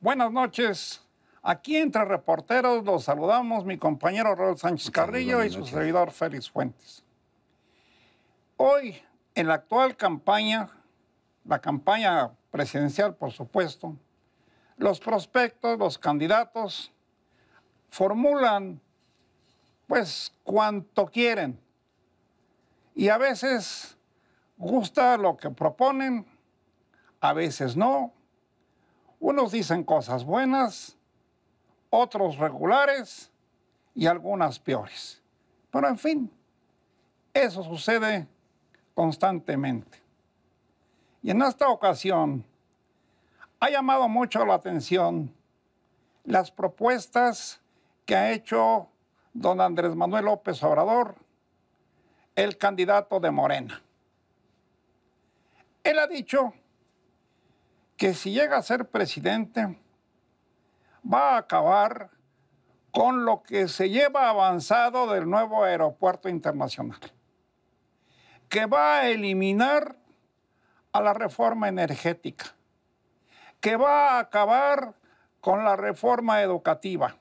Buenas noches. Aquí entre reporteros los saludamos mi compañero Raúl Sánchez Carrillo y su servidor Félix Fuentes. Hoy, en la actual campaña, la campaña presidencial, por supuesto, los prospectos, los candidatos, formulan, pues, cuanto quieren. Y a veces gusta lo que proponen, a veces no. Unos dicen cosas buenas, otros regulares y algunas peores. Pero, en fin, eso sucede constantemente. Y en esta ocasión ha llamado mucho la atención las propuestas que ha hecho don Andrés Manuel López Obrador, el candidato de Morena. Él ha dicho que si llega a ser presidente, va a acabar con lo que se lleva avanzado del nuevo aeropuerto internacional, que va a eliminar a la reforma energética, que va a acabar con la reforma educativa,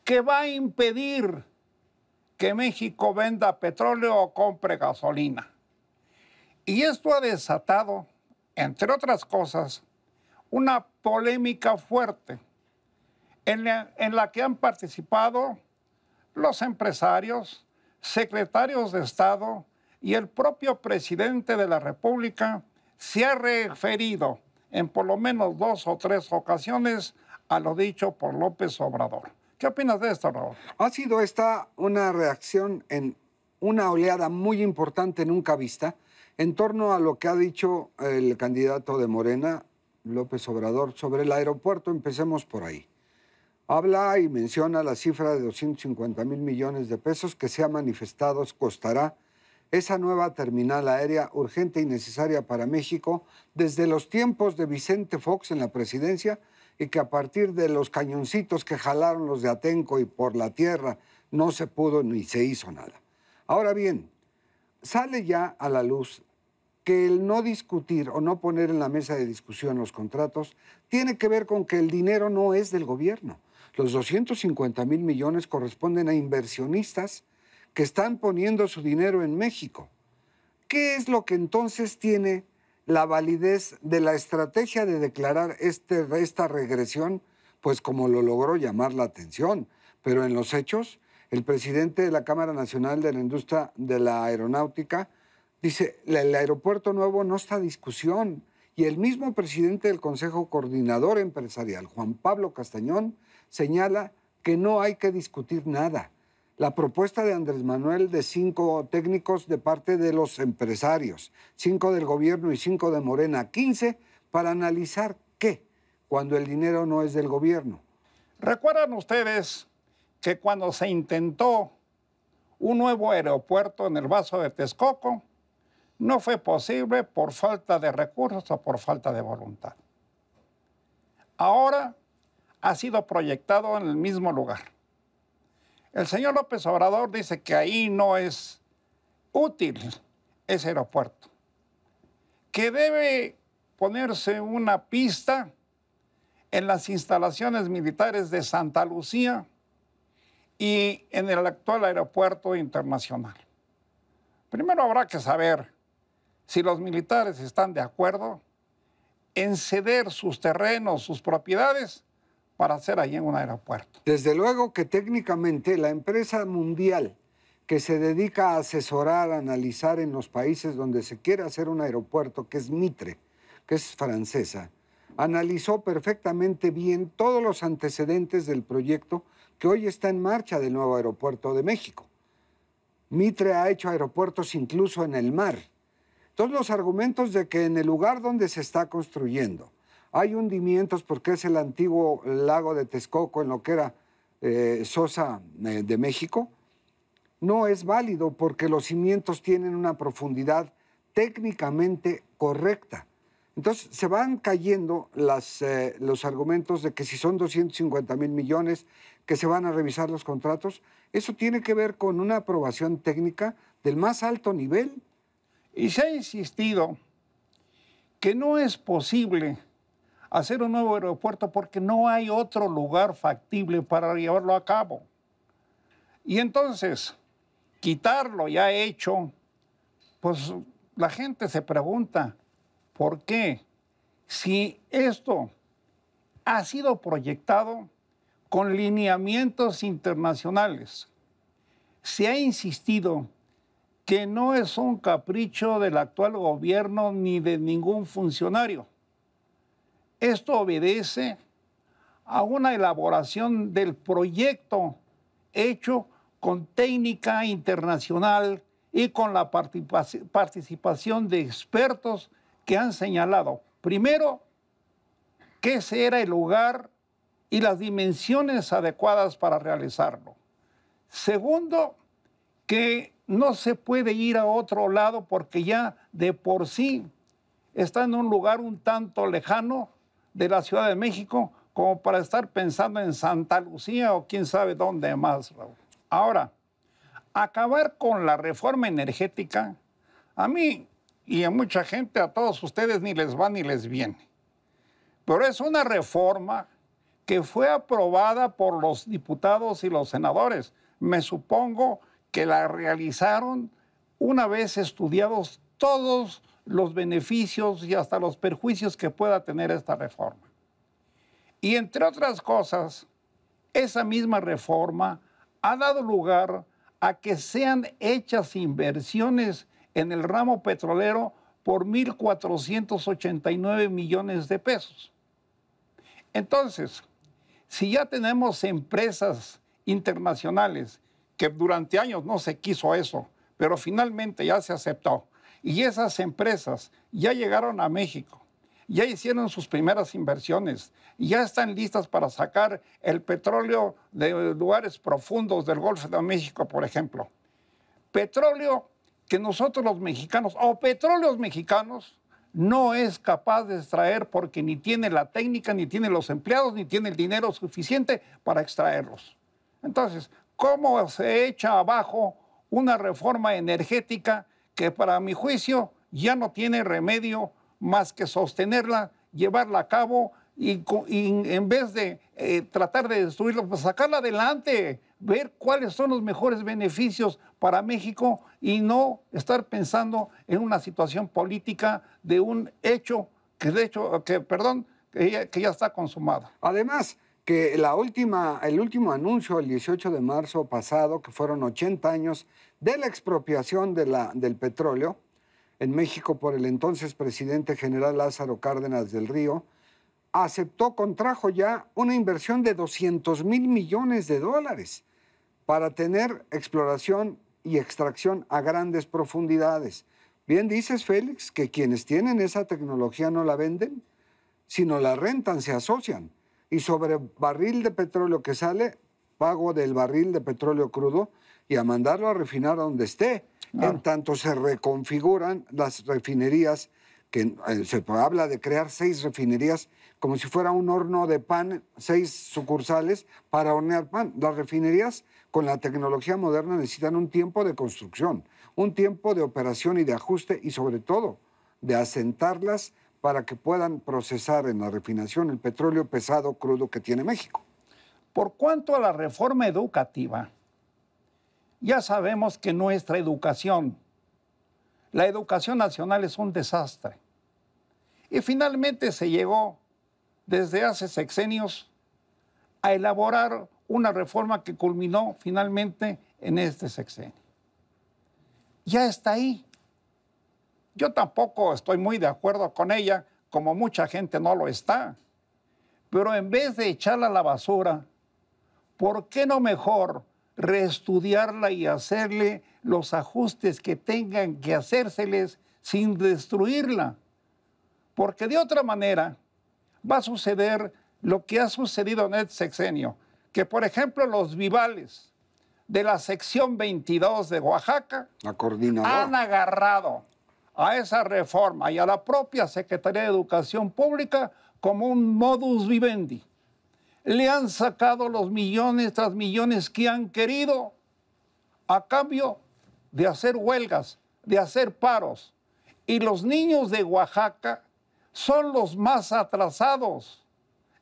que va a impedir que México venda petróleo o compre gasolina. Y esto ha desatado, entre otras cosas, una polémica fuerte en la que han participado los empresarios, secretarios de Estado y el propio presidente de la República se ha referido en por lo menos 2 o 3 ocasiones a lo dicho por López Obrador. ¿Qué opinas de esto, Raúl? Ha sido esta una reacción en una oleada muy importante nunca vista en torno a lo que ha dicho el candidato de Morena, López Obrador, sobre el aeropuerto. Empecemos por ahí. Habla y menciona la cifra de 250,000 millones de pesos que se ha manifestado costará esa nueva terminal aérea urgente y necesaria para México desde los tiempos de Vicente Fox en la presidencia, y que a partir de los cañoncitos que jalaron los de Atenco y por la tierra no se pudo ni se hizo nada. Ahora bien, sale ya a la luz que el no discutir o no poner en la mesa de discusión los contratos tiene que ver con que el dinero no es del gobierno. Los 250,000 millones corresponden a inversionistas que están poniendo su dinero en México. ¿Qué es lo que entonces tiene la validez de la estrategia de declarar esta regresión? Pues como lo logró llamar la atención, pero en los hechos, el presidente de la Cámara Nacional de la Industria de la Aeronáutica dice, el aeropuerto nuevo no está a discusión, y el mismo presidente del Consejo Coordinador Empresarial, Juan Pablo Castañón, señala que no hay que discutir nada. La propuesta de Andrés Manuel de 5 técnicos de parte de los empresarios, 5 del gobierno y 5 de Morena, 15 para analizar qué, cuando el dinero no es del gobierno. ¿Recuerdan ustedes que cuando se intentó un nuevo aeropuerto en el Vaso de Texcoco, no fue posible por falta de recursos o por falta de voluntad? Ahora ha sido proyectado en el mismo lugar. El señor López Obrador dice que ahí no es útil ese aeropuerto, que debe ponerse una pista en las instalaciones militares de Santa Lucía y en el actual aeropuerto internacional. Primero habrá que saber si los militares están de acuerdo en ceder sus terrenos, sus propiedades, para hacer allí un aeropuerto. Desde luego que técnicamente la empresa mundial que se dedica a asesorar, a analizar en los países donde se quiere hacer un aeropuerto, que es Mitre, que es francesa, analizó perfectamente bien todos los antecedentes del proyecto que hoy está en marcha del nuevo aeropuerto de México. Mitre ha hecho aeropuertos incluso en el mar. Todos los argumentos de que en el lugar donde se está construyendo hay hundimientos porque es el antiguo lago de Texcoco en lo que era Sosa de México, no es válido porque los cimientos tienen una profundidad técnicamente correcta. Entonces se van cayendo los argumentos de que si son 250,000 millones, que se van a revisar los contratos. Eso tiene que ver con una aprobación técnica del más alto nivel. Y se ha insistido que no es posible hacer un nuevo aeropuerto porque no hay otro lugar factible para llevarlo a cabo. Y entonces, quitarlo ya hecho, pues la gente se pregunta, ¿por qué? Si esto ha sido proyectado con lineamientos internacionales, se ha insistido que no es un capricho del actual gobierno ni de ningún funcionario. Esto obedece a una elaboración del proyecto hecho con técnica internacional y con la participación de expertos que han señalado, primero, que ese era el lugar y las dimensiones adecuadas para realizarlo. Segundo, que no se puede ir a otro lado porque ya de por sí está en un lugar un tanto lejano de la Ciudad de México como para estar pensando en Santa Lucía o quién sabe dónde más, Raúl. Ahora, acabar con la reforma energética, a mí y a mucha gente, a todos ustedes, ni les va ni les viene. Pero es una reforma que fue aprobada por los diputados y los senadores. Me supongo que la realizaron una vez estudiados todos los beneficios y hasta los perjuicios que pueda tener esta reforma. Y entre otras cosas, esa misma reforma ha dado lugar a que sean hechas inversiones en el ramo petrolero por 1.489 millones de pesos. Entonces, si ya tenemos empresas internacionales que durante años no se quiso eso, pero finalmente ya se aceptó, y esas empresas ya llegaron a México, ya hicieron sus primeras inversiones, ya están listas para sacar el petróleo de lugares profundos del Golfo de México, por ejemplo. Petróleo que nosotros los mexicanos, o petróleos mexicanos, no es capaz de extraer porque ni tiene la técnica, ni tiene los empleados, ni tiene el dinero suficiente para extraerlos. Entonces, ¿cómo se echa abajo una reforma energética que para mi juicio ya no tiene remedio más que sostenerla, llevarla a cabo y en vez de tratar de destruirla, pues sacarla adelante, ver cuáles son los mejores beneficios para México y no estar pensando en una situación política de un hecho que ya está consumado. Además, que el último anuncio, el 18 de marzo pasado, que fueron 80 años de la expropiación del petróleo en México por el entonces presidente general Lázaro Cárdenas del Río, contrajo ya una inversión de 200,000 millones de dólares para tener exploración y extracción a grandes profundidades. Bien dices, Félix, que quienes tienen esa tecnología no la venden, sino la rentan, se asocian. Y sobre barril de petróleo que sale, pago del barril de petróleo crudo y a mandarlo a refinar a donde esté. Claro. En tanto se reconfiguran las refinerías, que se habla de crear 6 refinerías como si fuera un horno de pan, 6 sucursales para hornear pan. Las refinerías con la tecnología moderna necesitan un tiempo de construcción, un tiempo de operación y de ajuste y sobre todo de asentarlas para que puedan procesar en la refinación el petróleo pesado crudo que tiene México. Por cuanto a la reforma educativa, ya sabemos que nuestra educación, la educación nacional es un desastre. Y finalmente se llegó, desde hace sexenios, a elaborar una reforma que culminó finalmente en este sexenio. Ya está ahí. Yo tampoco estoy muy de acuerdo con ella, como mucha gente no lo está. Pero en vez de echarla a la basura, ¿por qué no mejor reestudiarla y hacerle los ajustes que tengan que hacérseles sin destruirla? Porque de otra manera va a suceder lo que ha sucedido en este sexenio, que por ejemplo los vivales de la sección 22 de Oaxaca han agarrado a esa reforma y a la propia Secretaría de Educación Pública como un modus vivendi. Le han sacado los millones tras millones que han querido a cambio de hacer huelgas, de hacer paros. Y los niños de Oaxaca son los más atrasados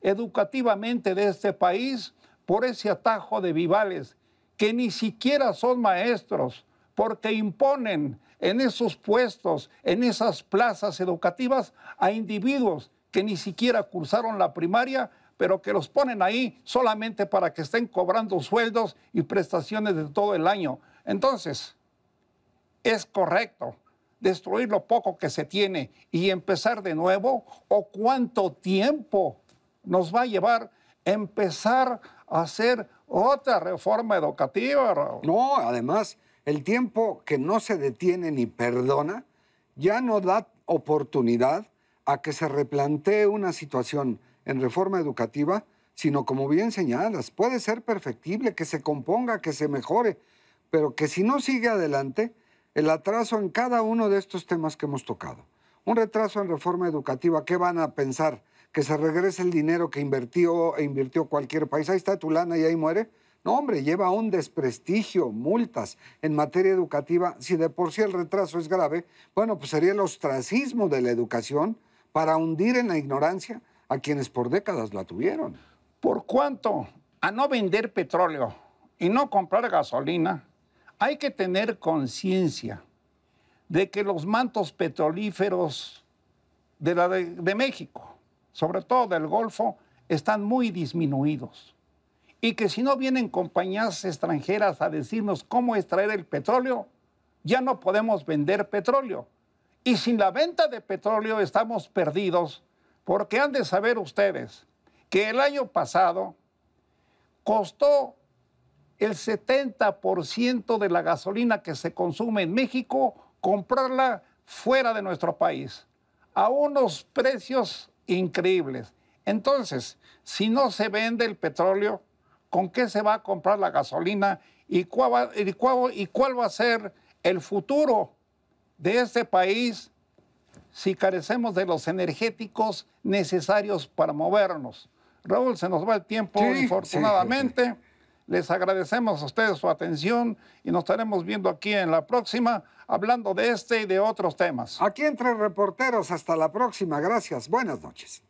educativamente de este país por ese atajo de vivales, que ni siquiera son maestros, porque imponen en esos puestos, en esas plazas educativas, a individuos que ni siquiera cursaron la primaria, pero que los ponen ahí solamente para que estén cobrando sueldos y prestaciones de todo el año. Entonces, ¿es correcto destruir lo poco que se tiene y empezar de nuevo? ¿O cuánto tiempo nos va a llevar empezar a hacer otra reforma educativa, Raúl? No, además, el tiempo que no se detiene ni perdona ya no da oportunidad a que se replantee una situación en reforma educativa, sino, como bien señalas, puede ser perfectible, que se componga, que se mejore, pero que si no sigue adelante, el atraso en cada uno de estos temas que hemos tocado. Un retraso en reforma educativa, ¿qué van a pensar? ¿Que se regrese el dinero que invirtió cualquier país? Ahí está tu lana y ahí muere. No, hombre, lleva un desprestigio, multas en materia educativa. Si de por sí el retraso es grave, bueno, pues sería el ostracismo de la educación para hundir en la ignorancia a quienes por décadas la tuvieron. Por cuanto a no vender petróleo y no comprar gasolina, hay que tener conciencia de que los mantos petrolíferos de México, sobre todo del Golfo, están muy disminuidos. Y que si no vienen compañías extranjeras a decirnos cómo extraer el petróleo, ya no podemos vender petróleo. Y sin la venta de petróleo estamos perdidos, porque han de saber ustedes que el año pasado costó el 70% de la gasolina que se consume en México comprarla fuera de nuestro país, a unos precios increíbles. Entonces, si no se vende el petróleo, ¿con qué se va a comprar la gasolina? ¿Y cuál va a ser el futuro de este país si carecemos de los energéticos necesarios para movernos? Raúl, se nos va el tiempo, sí, infortunadamente. Sí. Les agradecemos a ustedes su atención y nos estaremos viendo aquí en la próxima, hablando de este y de otros temas. Aquí entre reporteros, hasta la próxima. Gracias. Buenas noches.